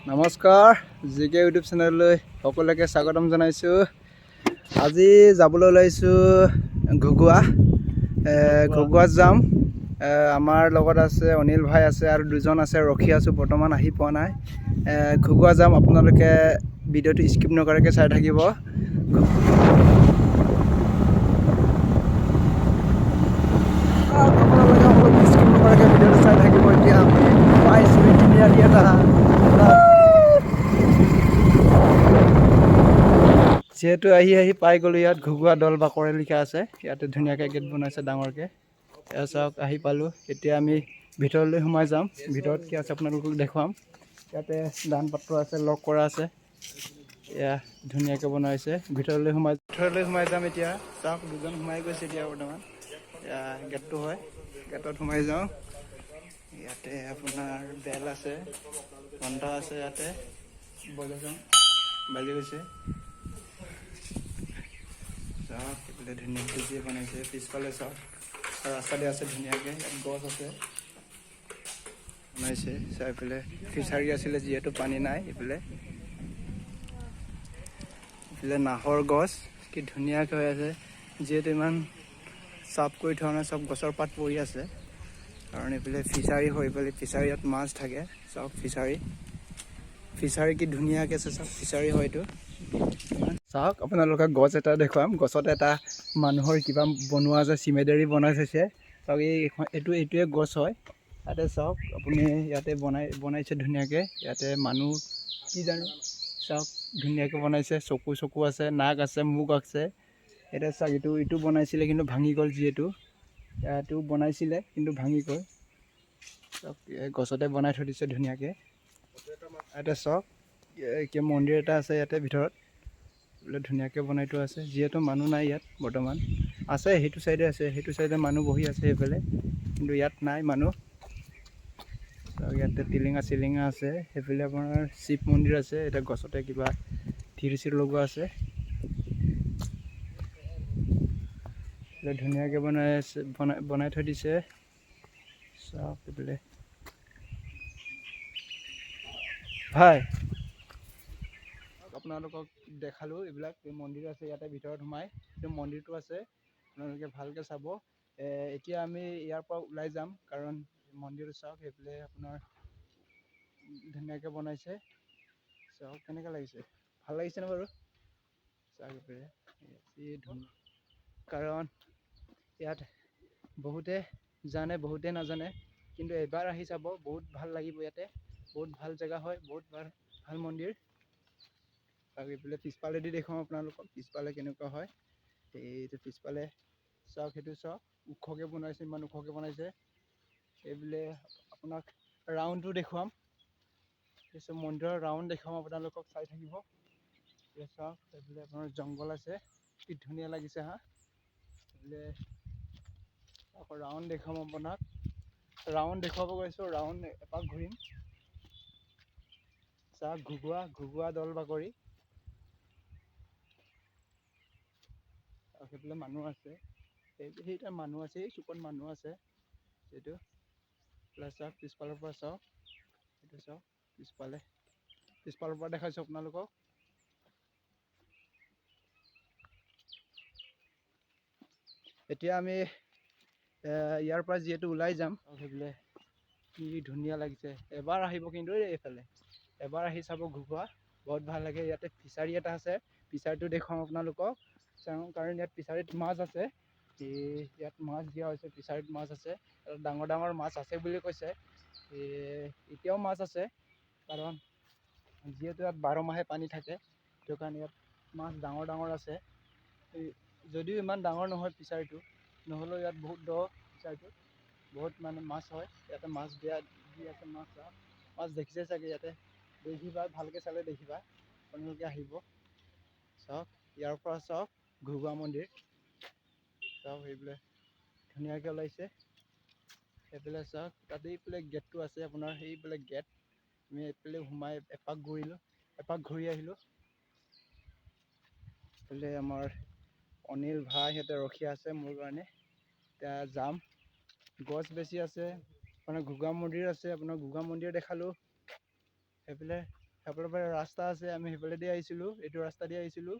নমস্কাৰ জিকে ইউটিউব চেনেললৈ সকলোকে স্বাগতম জনাইছোঁ। আজি যাবলৈ ওলাইছোঁ ঘুগুৱাত যাম। আমাৰ লগত আছে অনিল ভাই আছে আৰু দুজন আছে, ৰখি আছোঁ, বৰ্তমান আহি পোৱা নাই। ঘুগুৱা যাম, আপোনালোকে ভিডিঅ'টো স্কিপ নকৰাকৈ চাই থাকিব। স্কিপ নকৰাকৈ ভিডিঅ'টো চাই থাকিব। এতিয়া আমি পাইছোঁ তিনিআলি এটা। যিহেতু আহি পাই গ'লোঁ, ইয়াত ঘুগুৱা দল বাকৰে লিখা আছে। ইয়াতে ধুনীয়াকৈ গেট বনাইছে ডাঙৰকৈ। এয়া চাওক, আহি পালোঁ। এতিয়া আমি ভিতৰলৈ সোমাই যাম। ভিতৰত কি আছে আপোনালোকক দেখুৱাম। ইয়াতে দান পাত্ৰ আছে, লক কৰা আছে। এয়া ধুনীয়াকৈ বনাইছে। ভিতৰলৈ সোমাই যাম এতিয়া। চাওক, দুজন সোমাই গৈছে এতিয়া বৰ্তমান। এয়া গেটটো হয়, গেটত সোমাই যাওঁ। ইয়াতে আপোনাৰ বেল আছে, ঘণ্টা আছে, ইয়াতে বাজি গৈছে। চাওক, এইফালে ধুনীয়াকৈ যি বনাইছে। পিছফালে চাওক, ৰাস্তা দি আছে ধুনীয়াকৈ, গছ আছে বনাইছে। চাই পেলাই ফিচাৰী আছিলে, যিহেতু পানী নাই। এইফালে নাহৰ গছ কি ধুনীয়াকৈ হৈ আছে, যিহেতু ইমান চাফ কৰি থোৱা নাই, চব গছৰ পাত পৰি আছে। কাৰণ এইফালে ফিচাৰী হৈ পেলাই ফিচাৰীত মাছ থাকে। চাওক ফিচাৰী কি ধুনীয়াকৈ আছে, চাওক ফিচাৰী হয়তো। চাওক, আপোনালোকে গছ এটা দেখুৱাম। গছত এটা মানুহৰ কিবা বনোৱা আছে, চিমেণ্টেৰে বনাই থৈছে। চাওক, এইটোৱে গছ হয়। ইয়াতে চাওক আপুনি, ইয়াতে বনাইছে ধুনীয়াকৈ। ইয়াতে মানুহ কি জানো, চাওক ধুনীয়াকৈ বনাইছে। চকু আছে, নাক আছে, মুখ আছে। এতিয়া চাওক, ইটো বনাইছিলে কিন্তু ভাঙি গ'ল। যিহেতু ইয়াতো বনাইছিলে কিন্তু ভাঙি গ'ল। চাওক, গছতে বনাই থৈ দিছে ধুনীয়াকৈ। ইয়াতে চাওক, মন্দিৰ এটা আছে ইয়াতে ভিতৰত, বোলে ধুনীয়াকৈ বনাই থোৱা আছে। যিহেতু মানুহ নাই ইয়াত বৰ্তমান। আছে সেইটো চাইডে আছে, সেইটো চাইডে মানুহ বহি আছে সেইফালে, কিন্তু ইয়াত নাই মানুহ। ইয়াতে টিলিঙা আছে। সেইফালে আপোনাৰ শিৱ মন্দিৰ আছে। এতিয়া গছতে কিবা থিৰ লগোৱা আছে। ধুনীয়াকৈ বনাই থৈ দিছে। চাওক এইফালে ভাই, আপোনালোকক দেখালোঁ এইবিলাক মন্দিৰ আছে ইয়াতে ভিতৰত সোমাই। এইটো মন্দিৰটো আছে, আপোনালোকে ভালকৈ চাব। এতিয়া আমি ইয়াৰ পৰা ওলাই যাম, কাৰণ মন্দিৰটো চাওক সেইফালে আপোনাৰ ধুনীয়াকৈ বনাইছে। চাওক কেনেকৈ লাগিছে, ভাল লাগিছেনে বাৰু? চাওক এইফালে কাৰণ ইয়াত বহুতে জানে, বহুতে নাজানে, কিন্তু এবাৰ আহি চাব, বহুত ভাল লাগিব। ইয়াতে বহুত ভাল জেগা হয়, বহুত ভাল মন্দিৰ। আৰু এইফালে পিছফালেদি দেখুৱাম আপোনালোকক, পিছফালে কেনেকুৱা হয়। এইটো পিছফালে চাওক, সেইটো চাওক, ওখকৈ বনাইছে, ইমান ওখকৈ বনাইছে। এইফালে আপোনাক ৰাউণ্ডটো দেখুৱাম। তাৰপিছত মন্দিৰৰ ৰাউণ্ড দেখুৱাম আপোনালোকক, চাই থাকিব। চাওক, এইফালে আপোনাৰ জংঘল আছে, কি ধুনীয়া লাগিছে হা। এইফালে আকৌ ৰাউণ্ড দেখুৱাম আপোনাক, ৰাউণ্ড দেখুৱাব গৈছোঁ, ৰাউণ্ড এপাক ঘূৰিম। চাওক, ঘুগুৱা দল বাকৰি। সেইফালে মানুহ আছে, সেইটা মানুহ আছে, এই চুকত মানুহ আছে। এইটো চাওক, পিছফালৰ পৰা চাওক, এইটো চাওক, পিছফালৰ পৰা দেখাইছোঁ আপোনালোকক। এতিয়া আমি ইয়াৰ পৰা যিহেতু ওলাই যাম, সেইফালে কি ধুনীয়া লাগিছে। এবাৰ আহিব কিন্তু এইফালে, এবাৰ আহি চাব ঘুগুৱা, বহুত ভাল লাগে। ইয়াতে ফিচাৰী এটা আছে, ফিচাৰীটো দেখুৱাম আপোনালোকক। কাৰণ ইয়াত ফিচাৰীত মাছ আছে। ইয়াত মাছ দিয়া হৈছে, ফিচাৰীত মাছ আছে, ডাঙৰ মাছ আছে বুলি কৈছে। এতিয়াও মাছ আছে, কাৰণ যিহেতু ইয়াত 12 মাহে পানী থাকে, সেইটো কাৰণে ইয়াত মাছ ডাঙৰ আছে। যদিও ইমান ডাঙৰ নহয় ফিচাৰীটো, নহ'লেও ইয়াত বহুত দ ফিচাৰীটো, বহুত মানে মাছ হয়। ইয়াতে মাছ দি আছে। মাছ দেখিছে চাগে, ইয়াতে দেখিবা, ভালকৈ চালে দেখিবা, আপোনালোকে আহিব। চাওক, ইয়াৰ পৰা চাওক ঘুগুৱা মন্দিৰ, চাওক সেইফালে ধুনীয়াকৈ ওলাইছে। সেইফালে চাওক, তাতে এইফালে গেটটো আছে আপোনাৰ, সেইফালে গেট। আমি এইফালে সোমাই এপাক ঘূৰি আহিলোঁ। এইফালে আমাৰ অনিল ভাই সিহঁতে ৰখি আছে মোৰ কাৰণে। এতিয়া যাম, গছ বেছি আছে, আপোনাৰ ঘুগুৱা মন্দিৰ আছে, আপোনাৰ ঘুগুৱা মন্দিৰ দেখালোঁ। সেইফালে সেইফালৰ পৰা ৰাস্তা আছে, আমি সেইফালেদি আহিছিলোঁ, এইটো ৰাস্তা দি আহিছিলোঁ।